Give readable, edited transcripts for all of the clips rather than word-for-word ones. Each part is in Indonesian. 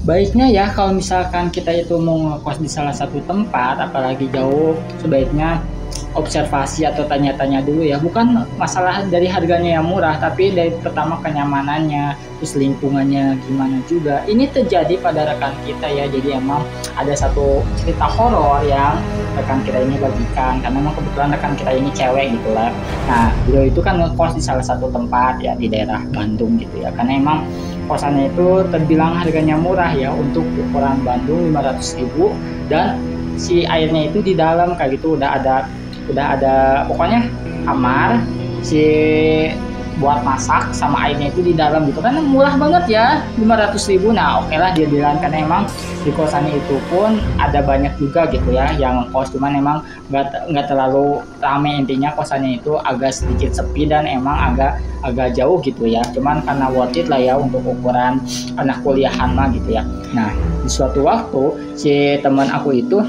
Baiknya ya kalau misalkan kita itu mau ngekos di salah satu tempat, apalagi jauh, sebaiknya observasi atau tanya-tanya dulu ya. Bukan masalah dari harganya yang murah, tapi dari pertama kenyamanannya, terus lingkungannya gimana juga. Ini terjadi pada rekan kita ya. Jadi emang ada satu cerita horor yang rekan kita ini bagikan, karena memang kebetulan rekan kita ini cewek gitu lah. Nah, beliau itu kan ngekos di salah satu tempat ya di daerah Bandung gitu ya. Karena emang kosannya itu terbilang harganya murah ya untuk ukuran Bandung 500.000, dan si airnya itu di dalam kayak gitu udah ada pokoknya kamar si buat masak sama airnya itu di dalam gitu kan, murah banget ya 500.000. Nah oke lah dia bilang, karena emang di kosannya itu pun ada banyak juga gitu ya yang kos, cuman emang nggak terlalu rame, intinya kosannya itu agak sedikit sepi dan emang agak jauh gitu ya, cuman karena worth it lah ya untuk ukuran anak kuliahan mah gitu ya. Nah di suatu waktu si teman aku itu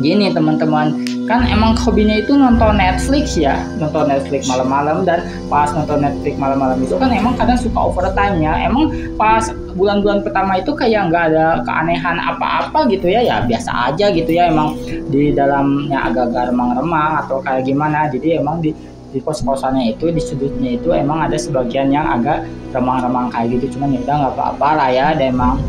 gini teman-teman, kan emang hobinya itu nonton Netflix ya, nonton Netflix malam-malam, dan pas nonton Netflix malam-malam itu kan emang kadang suka overtime ya. Emang pas bulan-bulan pertama itu kayak nggak ada keanehan apa-apa gitu ya, ya biasa aja gitu ya, emang di dalamnya agak-agak remang-remang atau kayak gimana. Jadi emang di kos-kosannya itu di sudutnya itu emang ada sebagian yang agak remang-remang kayak gitu, cuman ya udah nggak apa-apa lah ya. Dan emang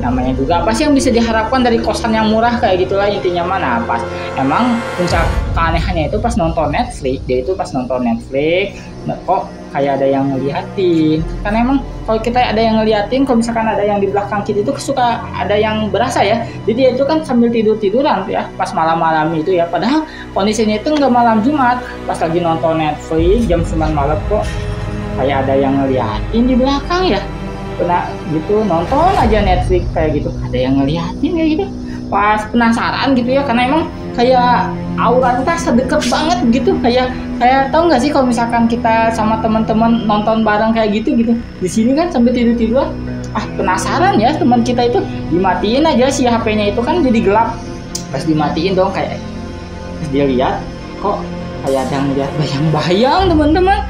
namanya juga apa sih yang bisa diharapkan dari kosan yang murah kayak gitulah intinya mana. Pas emang puncak keanehannya itu pas nonton Netflix, dia itu pas nonton Netflix kok kayak ada yang ngeliatin, karena emang kalau kita ada yang ngeliatin, kalau misalkan ada yang di belakang kita itu suka ada yang berasa ya. Jadi dia itu kan sambil tiduran ya pas malam-malam itu ya, padahal kondisinya itu nggak malam Jumat, pas lagi nonton Netflix jam 9 malam kok kayak ada yang ngeliatin di belakang ya. Pernah gitu nonton aja Netflix kayak gitu ada yang ngeliatin kayak gitu, pas penasaran gitu ya, karena emang kayak aura kita sedekat banget gitu, kayak tahu nggak sih kalau misalkan kita sama teman-teman nonton bareng kayak gitu di sini kan sambil tiduran, penasaran ya teman kita itu, dimatiin aja si HP-nya itu kan jadi gelap, pas dimatiin dong kayak pas dia lihat kok kayak ada ngeliat bayang-bayang teman-teman.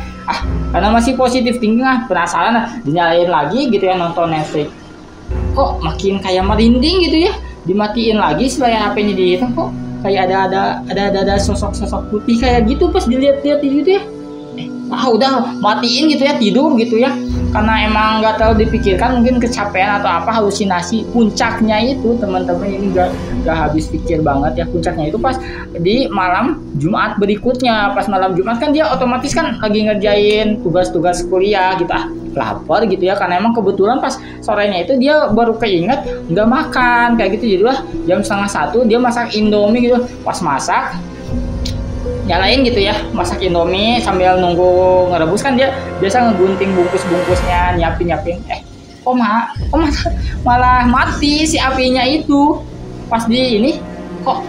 Karena masih positif tinggi penasaran dinyalain lagi gitu ya nonton Netflix, kok makin kayak merinding gitu ya, dimatiin lagi supaya HP-nya dihitung, kok kayak ada sosok putih kayak gitu pas dilihat-lihat gitu ya. Udah matiin gitu ya, tidur gitu ya, karena emang nggak terlalu dipikirkan, mungkin kecapean atau apa, halusinasi. Puncaknya itu teman-teman ini nggak habis pikir banget ya, puncaknya itu pas di malam Jumat berikutnya. Pas malam Jumat kan dia otomatis kan lagi ngerjain tugas-tugas kuliah gitu, lapar gitu ya, karena emang kebetulan pas sorenya itu dia baru keinget nggak makan kayak gitu, jadilah jam 12:30 dia masak Indomie gitu. Pas masak nyalain gitu ya, masak Indomie sambil nunggu ngerebus, kan dia biasa ngegunting bungkus-bungkusnya, nyiapin kok malah mati si apinya itu. Pas di ini kok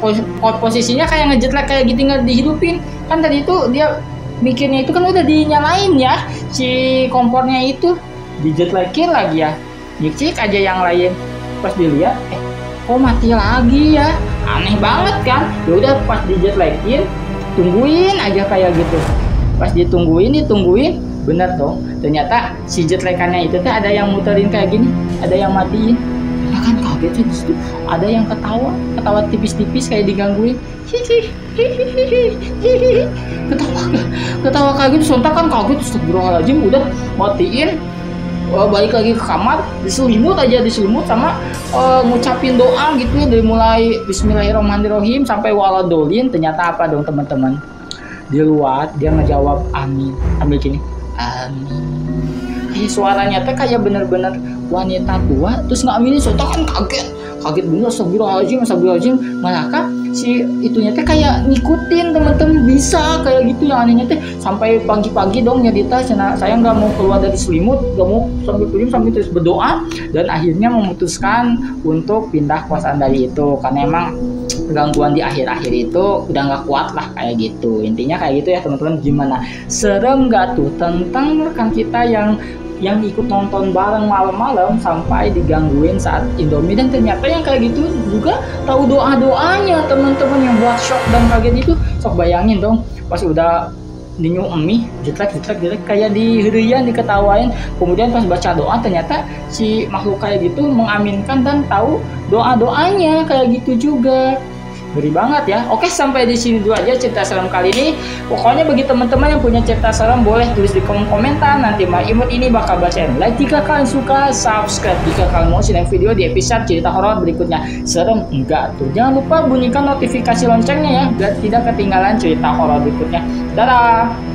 posisinya kayak ngejetlek kayak gitu, nggak dihidupin. Kan tadi itu dia mikirnya itu kan udah dinyalain ya si kompornya itu, dijetlekin lagi ya, nyicik aja yang lain. Pas dilihat kok mati lagi ya, aneh banget kan. Ya udah pas dijetlekin tungguin aja kayak gitu, pas ditungguin bener dong, ternyata si jetlekannya itu ada yang muterin kayak gini, ada yang matiin. Nah kan kaget sih, ada yang ketawa tipis-tipis kayak digangguin, ketawa kayak gitu. Sontak kan kaget, astagfirullahaladzim, udah matiin, balik lagi ke kamar, diselimut sama ngucapin doa gitu ya, dari mulai Bismillahirrahmanirrahim sampai waladolin. Ternyata apa dong teman-teman, di luar dia ngejawab amin ambil gini, amin, kayak suaranya kayak bener-bener wanita tua terus ngaminin. Sontak kan kaget bener, astagfirullahaladzim. Maka si itunya kayak ngikutin teman-teman, bisa kayak gitu. Yang anehnya sampai pagi-pagi dong nyedita, saya nggak mau keluar dari selimut, nggak mau sambil terus berdoa, dan akhirnya memutuskan untuk pindah kosan dari itu, karena emang gangguan di akhir-akhir itu udah nggak kuat lah kayak gitu. Intinya kayak gitu ya teman-teman. Gimana, serem nggak tuh tentang rekan kita yang ikut nonton bareng malam-malam sampai digangguin saat Indomie, dan ternyata yang kayak gitu juga tahu doa-doanya teman-teman, yang buat shock dan kaget itu. Sok bayangin dong pas udah ninyu emi jetrek kayak diherian diketawain. Kemudian pas baca doa ternyata si makhluk kayak gitu mengaminkan dan tahu doanya kayak gitu juga. Ngeri banget ya. Oke, sampai di sini dulu aja cerita serem kali ini. Pokoknya bagi teman-teman yang punya cerita serem boleh tulis di kolom komentar. Nanti Mbak Imut ini bakal bacain. Like jika kalian suka, subscribe jika kalian mau simak video di episode cerita horor berikutnya. Serem enggak tuh? Jangan lupa bunyikan notifikasi loncengnya ya biar tidak ketinggalan cerita horor berikutnya. Dadah.